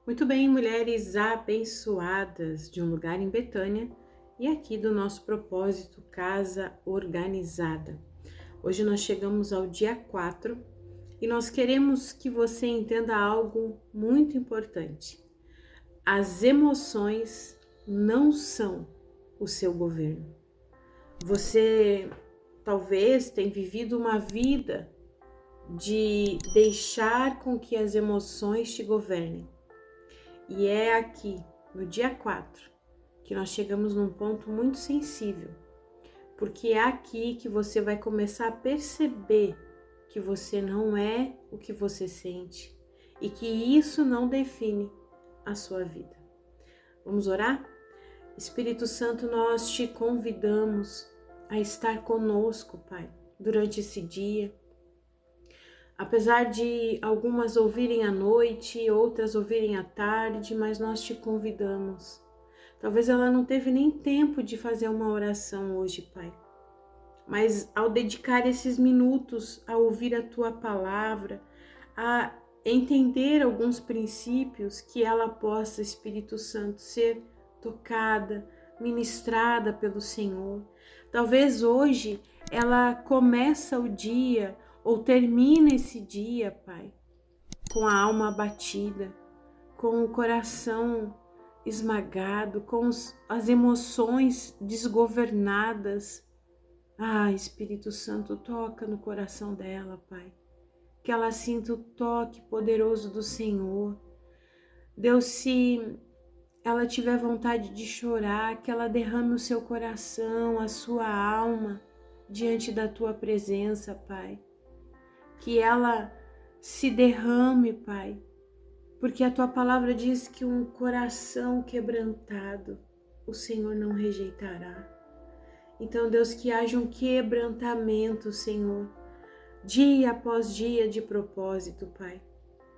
Muito bem, mulheres abençoadas de um lugar em Betânia e aqui do nosso propósito Casa Organizada. Hoje nós chegamos ao dia 4 e nós queremos que você entenda algo muito importante. As emoções não são o seu governo. Você talvez tenha vivido uma vida de deixar com que as emoções te governem. E é aqui, no dia 4, que nós chegamos num ponto muito sensível, porque é aqui que você vai começar a perceber que você não é o que você sente e que isso não define a sua vida. Vamos orar? Espírito Santo, nós te convidamos a estar conosco, Pai, durante esse dia. Apesar de algumas ouvirem à noite, outras ouvirem à tarde, mas nós te convidamos. Talvez ela não teve nem tempo de fazer uma oração hoje, Pai. Mas ao dedicar esses minutos a ouvir a Tua palavra, a entender alguns princípios, que ela possa, Espírito Santo, ser tocada, ministrada pelo Senhor. Talvez hoje ela começa o dia ou termina esse dia, Pai, com a alma abatida, com o coração esmagado, com as emoções desgovernadas. Espírito Santo, toca no coração dela, Pai. Que ela sinta o toque poderoso do Senhor. Deus, se ela tiver vontade de chorar, que ela derrame o seu coração, a sua alma, diante da Tua presença, Pai. Que ela se derrame, Pai, porque a Tua palavra diz que um coração quebrantado o Senhor não rejeitará. Então, Deus, que haja um quebrantamento, Senhor, dia após dia de propósito, Pai.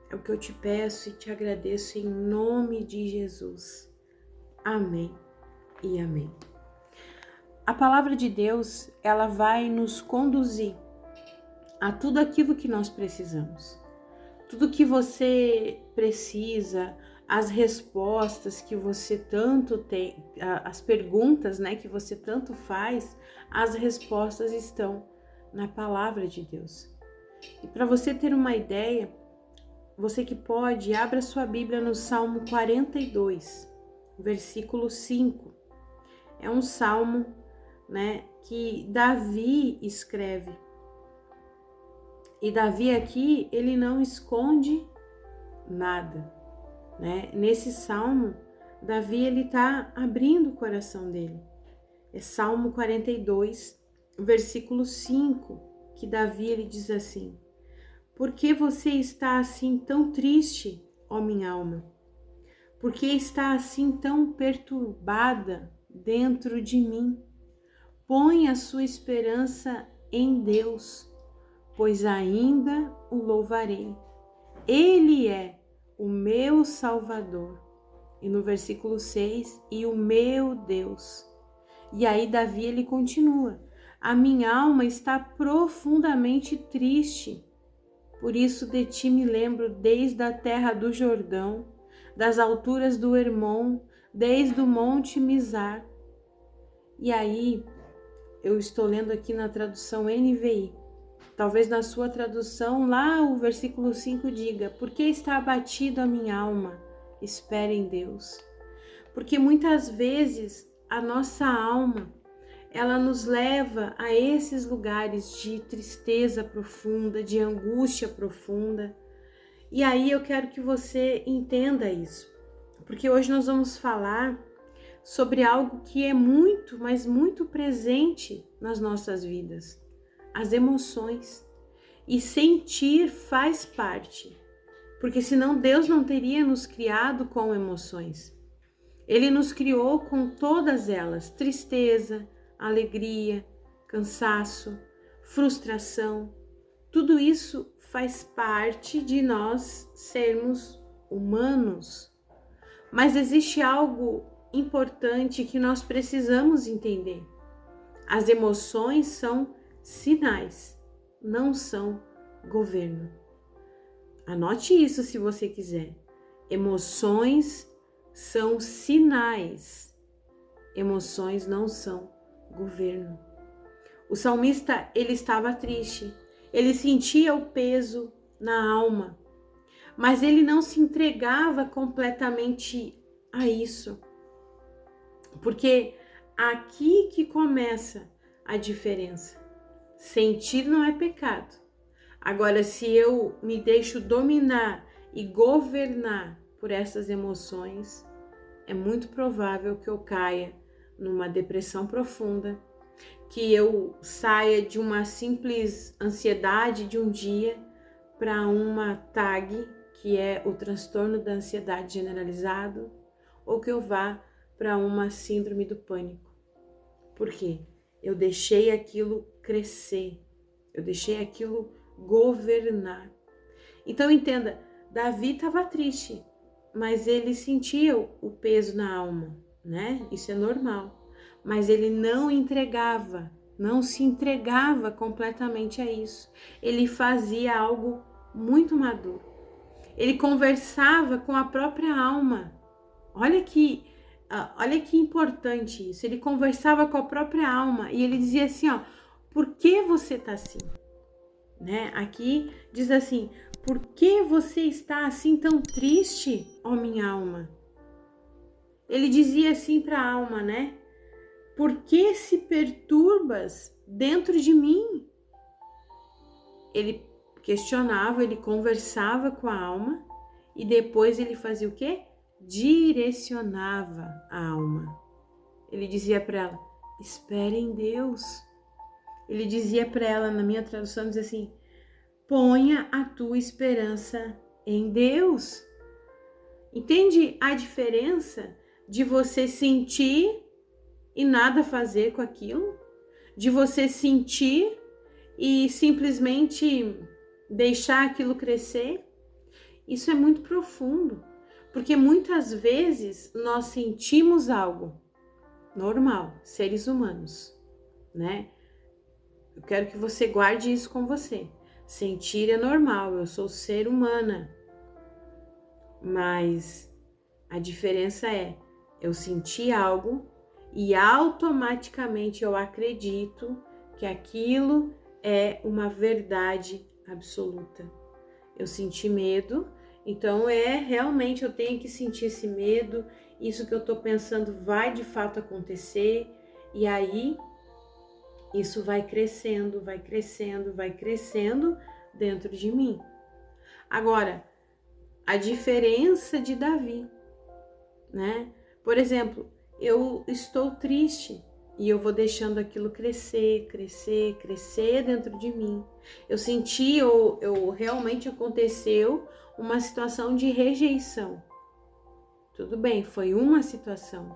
É o que eu te peço e te agradeço em nome de Jesus. Amém e amém. A palavra de Deus, ela vai nos conduzir a tudo aquilo que nós precisamos. Tudo que você precisa, as respostas que você tanto tem, as perguntas, que você tanto faz, as respostas estão na palavra de Deus. E para você ter uma ideia, você que pode, abra sua Bíblia no Salmo 42, versículo 5. É um salmo, que Davi escreve. E Davi aqui, ele não esconde nada, Nesse salmo, Davi, ele está abrindo o coração dele. É Salmo 42, versículo 5, que Davi, ele diz assim: Por que você está assim tão triste, ó minha alma? Por que está assim tão perturbada dentro de mim? Põe a sua esperança em Deus, pois ainda o louvarei. Ele é o meu Salvador. E no versículo 6, e o meu Deus. E aí Davi, ele continua: a minha alma está profundamente triste. Por isso de ti me lembro desde a terra do Jordão, das alturas do Hermon, desde o monte Mizar. E aí, eu estou lendo aqui na tradução NVI. Talvez na sua tradução, lá o versículo 5 diga: Por que está abatida a minha alma? Espere em Deus. Porque muitas vezes a nossa alma, ela nos leva a esses lugares de tristeza profunda, de angústia profunda. E aí eu quero que você entenda isso. Porque hoje nós vamos falar sobre algo que é muito, mas muito presente nas nossas vidas. As emoções. E sentir faz parte, porque senão Deus não teria nos criado com emoções. Ele nos criou com todas elas: tristeza, alegria, cansaço, frustração. Tudo isso faz parte de nós sermos humanos. Mas existe algo importante que nós precisamos entender. As emoções são sinais, não são governo. Anote isso se você quiser. Emoções são sinais. Emoções não são governo. O salmista, ele estava triste. Ele sentia o peso na alma, mas ele não se entregava completamente a isso. Porque aqui que começa a diferença. Sentir não é pecado. Agora, se eu me deixo dominar e governar por essas emoções, é muito provável que eu caia numa depressão profunda, que eu saia de uma simples ansiedade de um dia para uma TAG, que é o transtorno da ansiedade generalizado, ou que eu vá para uma síndrome do pânico. Por quê? Eu deixei aquilo crescer, eu deixei aquilo governar. Então entenda, Davi estava triste, mas ele sentia o peso na alma, né? Isso é normal. Mas ele não se entregava completamente a isso. Ele fazia algo muito maduro. Ele conversava com a própria alma. Olha que importante isso. Ele conversava com a própria alma e ele dizia assim, ó, por que você tá assim? Né? Aqui diz assim, por que você está assim tão triste, ó minha alma? Ele dizia assim para a alma, né? Por que se perturbas dentro de mim? Ele questionava, ele conversava com a alma e depois ele fazia o quê? Direcionava a alma. Ele dizia para ela, espere em Deus. Ele dizia para ela, na minha tradução, diz assim, ponha a tua esperança em Deus. Entende a diferença de você sentir e nada fazer com aquilo? De você sentir e simplesmente deixar aquilo crescer? Isso é muito profundo, porque muitas vezes nós sentimos algo normal, seres humanos, né? Eu quero que você guarde isso com você. Sentir é normal, eu sou ser humana. Mas a diferença é, eu senti algo e automaticamente eu acredito que aquilo é uma verdade absoluta. Eu senti medo, então realmente eu tenho que sentir esse medo, isso que eu tô pensando vai de fato acontecer, e aí isso vai crescendo, vai crescendo, vai crescendo dentro de mim. Agora, a diferença de Davi, né? Por exemplo, eu estou triste e eu vou deixando aquilo crescer, crescer, crescer dentro de mim. Eu senti ou realmente aconteceu uma situação de rejeição. Tudo bem, foi uma situação,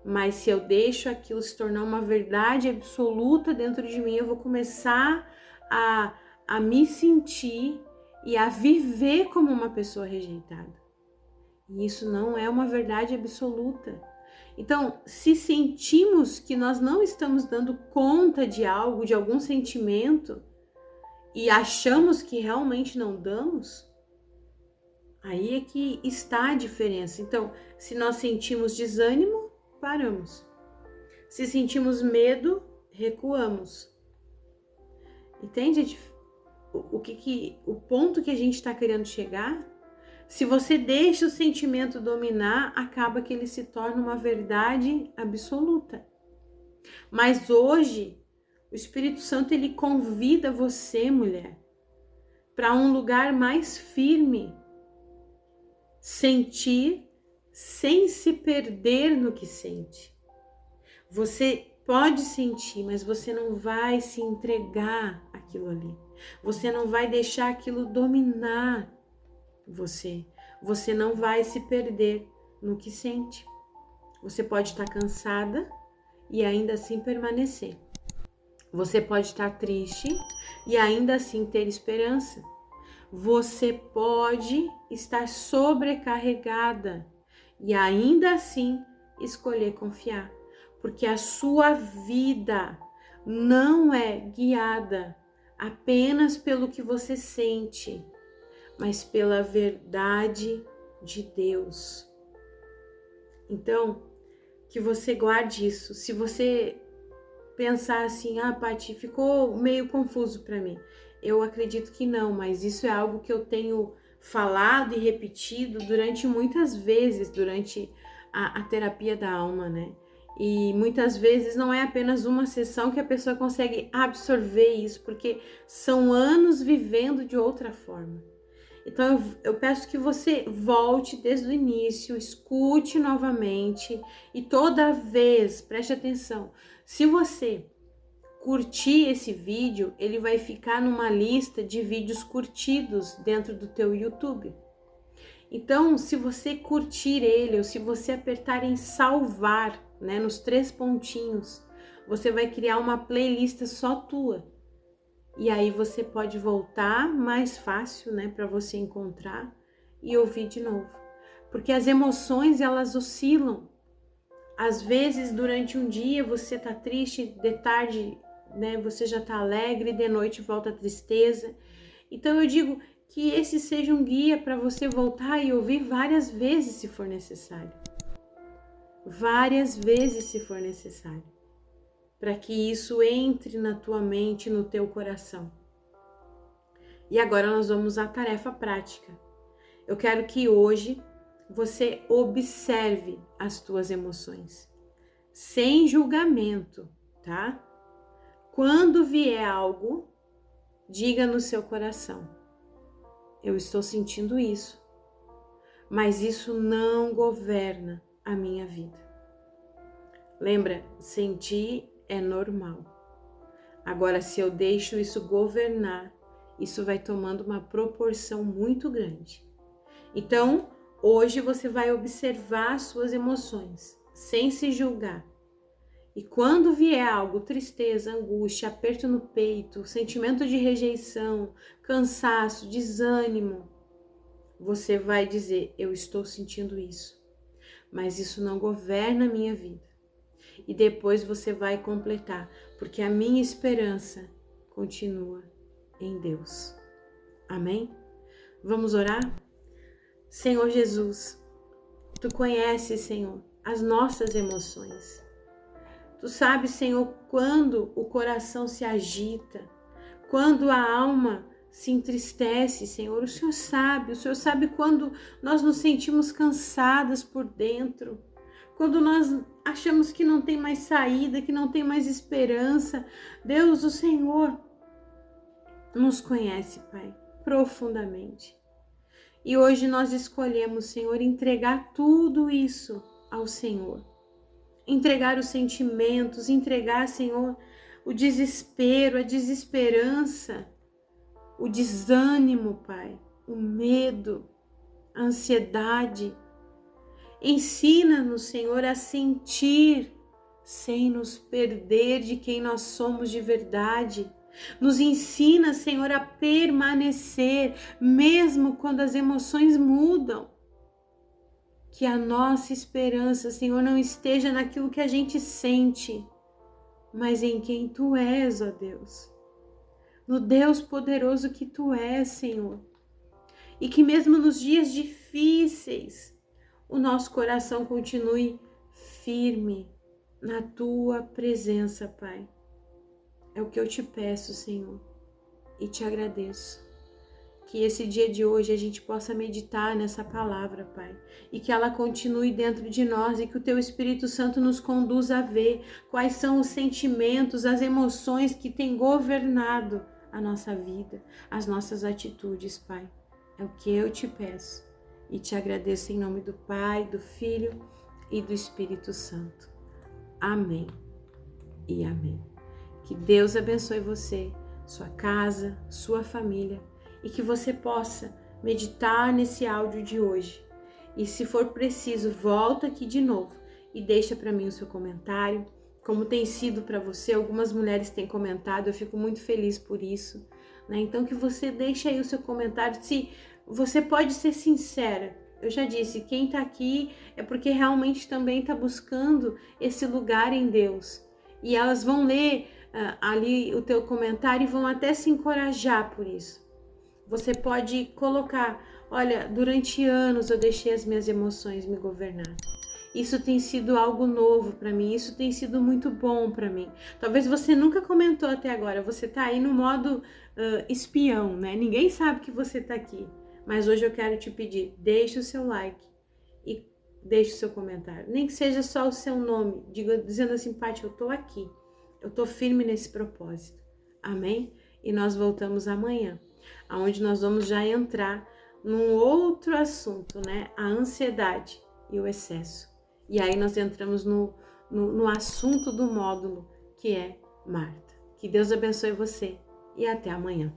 mas se eu deixo aquilo se tornar uma verdade absoluta dentro de mim, eu vou começar a me sentir e a viver como uma pessoa rejeitada. E isso não é uma verdade absoluta. Então, se sentimos que nós não estamos dando conta de algo, de algum sentimento, e achamos que realmente não damos, aí é que está a diferença. Então, se nós sentimos desânimo, paramos. Se sentimos medo, recuamos. Entende o ponto que a gente está querendo chegar? Se você deixa o sentimento dominar, acaba que ele se torna uma verdade absoluta. Mas hoje, o Espírito Santo, ele convida você, mulher, para um lugar mais firme. Sentir sem se perder no que sente. Você pode sentir, mas você não vai se entregar àquilo ali. Você não vai deixar aquilo dominar você. Você não vai se perder no que sente. Você pode estar cansada e ainda assim permanecer. Você pode estar triste e ainda assim ter esperança. Você pode estar sobrecarregada e ainda assim escolher confiar, porque a sua vida não é guiada apenas pelo que você sente, mas pela verdade de Deus. Então, que você guarde isso. Se você pensar assim, Paty, ficou meio confuso para mim. Eu acredito que não, mas isso é algo que eu tenho falado e repetido durante muitas vezes, durante a terapia da alma, né? E muitas vezes não é apenas uma sessão que a pessoa consegue absorver isso, porque são anos vivendo de outra forma. Então eu peço que você volte desde o início, escute novamente e toda vez, preste atenção, se você curtir esse vídeo, ele vai ficar numa lista de vídeos curtidos dentro do teu YouTube. Então, se você curtir ele, ou se você apertar em salvar, né, nos 3 pontinhos, você vai criar uma playlist só tua. E aí você pode voltar mais fácil, né, para você encontrar e ouvir de novo. Porque as emoções, elas oscilam. Às vezes, durante um dia, você tá triste, de tarde, né, você já tá alegre, de noite volta a tristeza. Então eu digo que esse seja um guia para você voltar e ouvir várias vezes se for necessário. Várias vezes se for necessário. Para que isso entre na tua mente, no teu coração. E agora nós vamos à tarefa prática. Eu quero que hoje você observe as tuas emoções, sem julgamento, tá? Quando vier algo, diga no seu coração: eu estou sentindo isso, mas isso não governa a minha vida. Lembra, sentir é normal. Agora, se eu deixo isso governar, isso vai tomando uma proporção muito grande. Então, hoje você vai observar as suas emoções, sem se julgar. E quando vier algo, tristeza, angústia, aperto no peito, sentimento de rejeição, cansaço, desânimo, você vai dizer: eu estou sentindo isso, mas isso não governa a minha vida. E depois você vai completar: porque a minha esperança continua em Deus. Amém? Vamos orar? Senhor Jesus, Tu conheces, Senhor, as nossas emoções. Tu sabes, Senhor, quando o coração se agita, quando a alma se entristece, Senhor. O Senhor sabe quando nós nos sentimos cansadas por dentro, quando nós achamos que não tem mais saída, que não tem mais esperança. Deus, o Senhor nos conhece, Pai, profundamente. E hoje nós escolhemos, Senhor, entregar tudo isso ao Senhor. Entregar os sentimentos, entregar, Senhor, o desespero, a desesperança, o desânimo, Pai, o medo, a ansiedade. Ensina-nos, Senhor, a sentir sem nos perder de quem nós somos de verdade. Nos ensina, Senhor, a permanecer, mesmo quando as emoções mudam. Que a nossa esperança, Senhor, não esteja naquilo que a gente sente, mas em quem Tu és, ó Deus. No Deus poderoso que Tu és, Senhor. E que mesmo nos dias difíceis, o nosso coração continue firme na Tua presença, Pai. É o que eu Te peço, Senhor, e Te agradeço. Que esse dia de hoje a gente possa meditar nessa palavra, Pai, e que ela continue dentro de nós e que o Teu Espírito Santo nos conduza a ver quais são os sentimentos, as emoções que têm governado a nossa vida, as nossas atitudes, Pai. É o que eu Te peço e Te agradeço em nome do Pai, do Filho e do Espírito Santo. Amém e amém. Que Deus abençoe você, sua casa, sua família, e que você possa meditar nesse áudio de hoje. E se for preciso, volta aqui de novo e deixa para mim o seu comentário, como tem sido para você. Algumas mulheres têm comentado, eu fico muito feliz por isso, né? Então que você deixe aí o seu comentário. Se você pode ser sincera, eu já disse, quem está aqui é porque realmente também está buscando esse lugar em Deus. E elas vão ler ali o teu comentário e vão até se encorajar por isso. Você pode colocar Olha, durante anos eu deixei as minhas emoções me governar. Isso tem sido algo novo para mim, isso tem sido muito bom para mim. Talvez você nunca comentou até agora, você tá aí no modo espião, né? Ninguém sabe que você tá aqui. Mas hoje eu quero te pedir, deixe o seu like e deixe o seu comentário. Nem que seja só o seu nome, dizendo assim, Paty, eu tô aqui. Eu tô firme nesse propósito. Amém? E nós voltamos amanhã, aonde nós vamos já entrar num outro assunto, né? A ansiedade e o excesso. E aí nós entramos no assunto do módulo, que é Marta. Que Deus abençoe você e até amanhã.